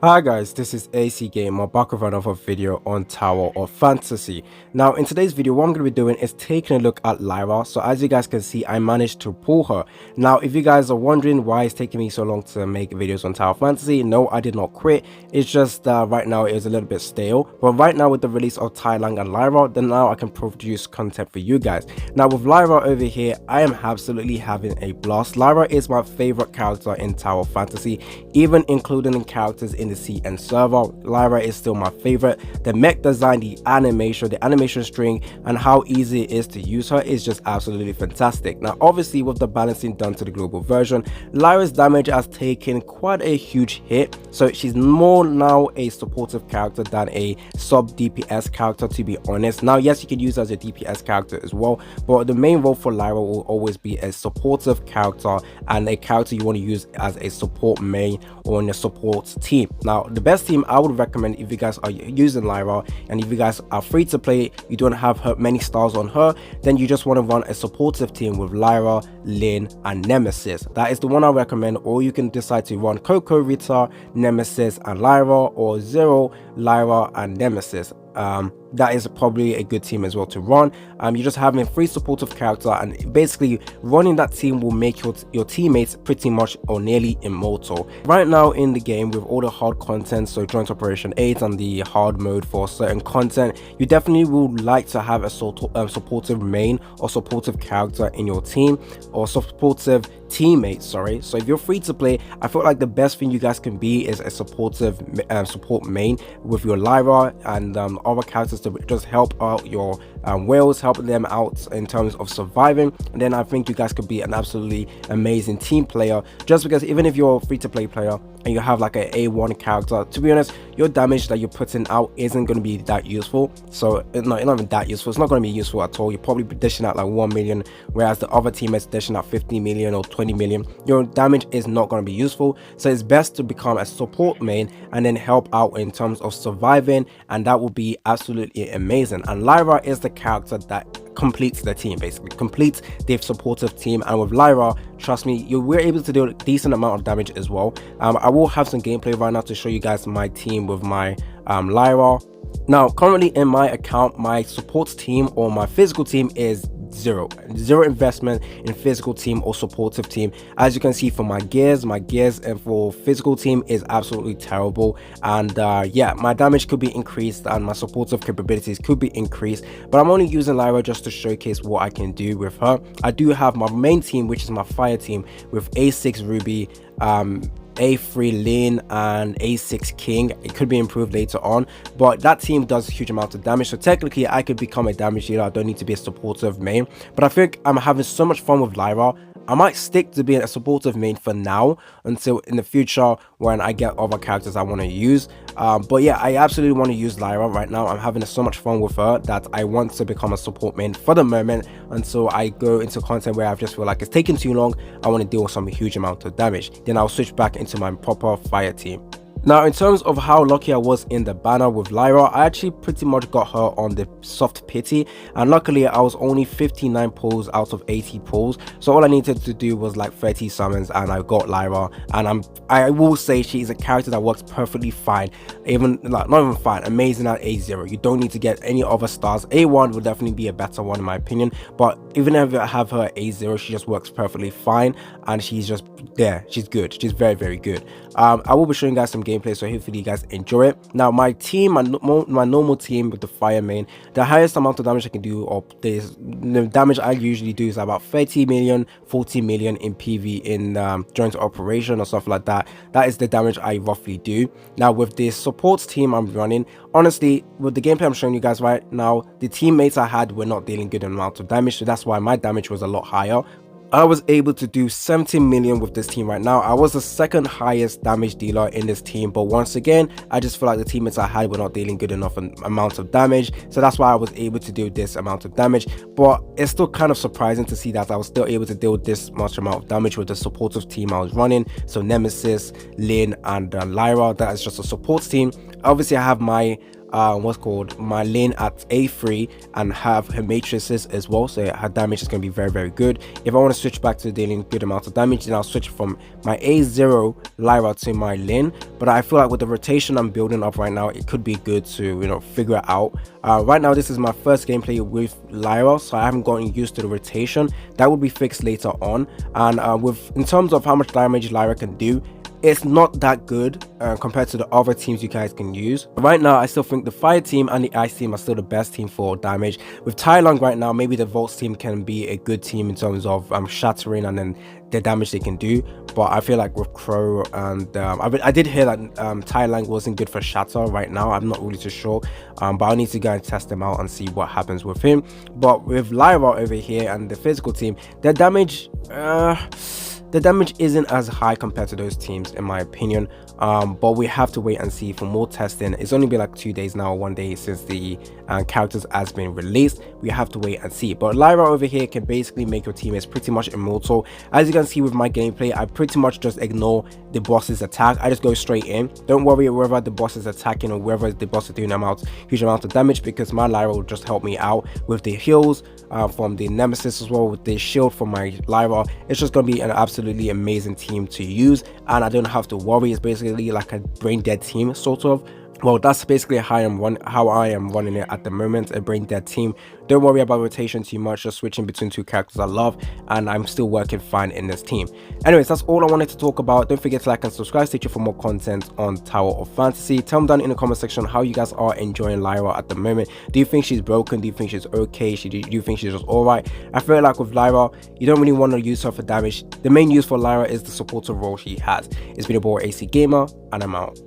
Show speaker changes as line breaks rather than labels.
Hi guys, this is AC Gamer back with another video on Tower of Fantasy. Now in today's video what I'm going to be doing is taking a look at Lyra. So as you guys can see, I managed to pull her. Now if you guys are wondering why it's taking me so long to make videos on Tower of Fantasy, no, I did not quit. It's just right now it is a little bit stale. But right now with the release of Thailand and Lyra, then now I can produce content for you guys. Now with Lyra over here, I am absolutely having a blast. Lyra is my favorite character in Tower of Fantasy, even including the characters in the CN server. Lyra is still my favorite. The mech design, the animation string, and how easy it is to use her is just absolutely fantastic. Now obviously with the balancing done to the global version, Lyra's damage has taken quite a huge hit, so she's more now a supportive character than a sub DPS character, to be honest. Now yes, you can use her as a DPS character as well, but the main role for Lyra will always be a supportive character and a character you want to use as a support main or in a support team. Now the best team I would recommend if you guys are using Lyra and if you guys are free to play, you don't have many stars on her, then you just want to run a supportive team with Lyra, Lyn, and Nemesis. That is the one I recommend. Or you can decide to run Coco, Rita, Nemesis, and Lyra, or Zero, Lyra, and Nemesis. That is probably a good team as well to run. You're just having a free supportive character, and basically running that team will make your teammates pretty much or nearly immortal. Right now in the game with all the hard content, so Joint Operation 8 and the hard mode for certain content, you definitely would like to have a supportive main or supportive character in your team, or supportive teammates, sorry. So if you're free to play, I feel like the best thing you guys can be is a supportive support main with your Lyra and other characters to just help out your whales, help them out in terms of surviving. And then I think you guys could be an absolutely amazing team player, just because even if you're a free to play player and you have like a A1 character, to be honest, your damage that you're putting out isn't going to be that useful. So not even that useful, it's not going to be useful at all. You're probably dishing out like 1 million, whereas the other teammates dishing out 50 million or 20 million. Your damage is not going to be useful, so it's best to become a support main and then help out in terms of surviving, and that will be absolutely amazing. And Lyra is the character that completes the team, basically completes the supportive team. And with Lyra, trust me, we're able to do a decent amount of damage as well. I will have some gameplay right now to show you guys my team with my Lyra. Now currently in my account, my support team or my physical team is zero investment in physical team or supportive team. As you can see from my gears and for physical team is absolutely terrible. And yeah, my damage could be increased and my supportive capabilities could be increased, but I'm only using Lyra just to showcase what I can do with her. I do have my main team, which is my fire team, with A6 Ruby, A3 Lyn, and A6 King. It could be improved later on, but that team does a huge amount of damage, so technically I could become a damage dealer. I don't need to be a supportive main, but I think I'm having so much fun with Lyra. I might stick to being a supportive main for now until in the future when I get other characters I want to use. But yeah, I absolutely want to use Lyra right now. I'm having so much fun with her that I want to become a support main for the moment until I go into content where I just feel like it's taking too long. I want to deal with some huge amount of damage. Then I'll switch back into my proper fire team. Now in terms of how lucky I was in the banner with Lyra, I actually pretty much got her on the soft pity, and luckily I was only 59 pulls out of 80 pulls, so all I needed to do was like 30 summons and I got Lyra. And I will say she is a character that works perfectly fine, even like not even fine, amazing at A0. You don't need to get any other stars. A1 would definitely be a better one in my opinion, but even if I have her at A0, she just works perfectly fine and she's just there. She's good, she's very good. I will be showing you guys some gameplay, so hopefully you guys enjoy it. Now my team, my normal team with the fire main, the highest amount of damage I can do, or the damage I usually do, is about 30 million 40 million in PV in joint operation or stuff like that. That is the damage I roughly do. Now with the support team I'm running, honestly with the gameplay I'm showing you guys right now, the teammates I had were not dealing good amount of damage, so that's why my damage was a lot higher. I was able to do 70 million with this team right now. I was the second highest damage dealer in this team, but once again I just feel like the teammates I had were not dealing good enough amount of damage, so that's why I was able to do this amount of damage. But it's still kind of surprising to see that I was still able to deal this much amount of damage with the supportive team I was running, so Nemesis, Lyn, and Lyra. That is just a support team. Obviously I have my what's called my lane at A3 and have her matrices as well, so her damage is going to be very, very good. If I want to switch back to dealing good amount of damage, then I'll switch from my A0 Lyra to my Lin. But I feel like with the rotation I'm building up right now, it could be good to, you know, figure it out. Right now this is my first gameplay with Lyra, so I haven't gotten used to the rotation. That will be fixed later on. And in terms of how much damage Lyra can do, it's not that good compared to the other teams you guys can use. Right now, I still think the Fire team and the Ice team are still the best team for damage. With Tai Lung right now, maybe the Volts team can be a good team in terms of shattering and then the damage they can do. But I feel like with Crow and I did hear that Tai Lung wasn't good for shatter right now. I'm not really too sure, but I'll need to go and test them out and see what happens with him. But with Lyra over here and the physical team, their damage the damage isn't as high compared to those teams in my opinion, but we have to wait and see for more testing. It's only been like 2 days now, 1 day since the characters has been released. We have to wait and see. But Lyra over here can basically make your teammates pretty much immortal. As you can see with my gameplay, I pretty much just ignore the boss's attack. I just go straight in. Don't worry whether the boss is attacking or whether the boss is doing huge amount of damage, because my Lyra will just help me out with the heals from the Nemesis as well, with the shield from my Lyra. It's just gonna be an absolutely amazing team to use, and I don't have to worry. It's basically like a brain dead team sort of. Well, that's basically how I am running it at the moment, a brain dead team. Don't worry about rotation too much, just switching between two characters I love, and I'm still working fine in this team. Anyways, that's all I wanted to talk about. Don't forget to like and subscribe, stay tuned for more content on Tower of Fantasy. Tell me down in the comment section how you guys are enjoying Lyra at the moment. Do you think she's broken? Do you think she's okay? Do you think she's just alright? I feel like with Lyra, you don't really want to use her for damage. The main use for Lyra is the supportive role she has. It's been your boy AC Gamer, and I'm out.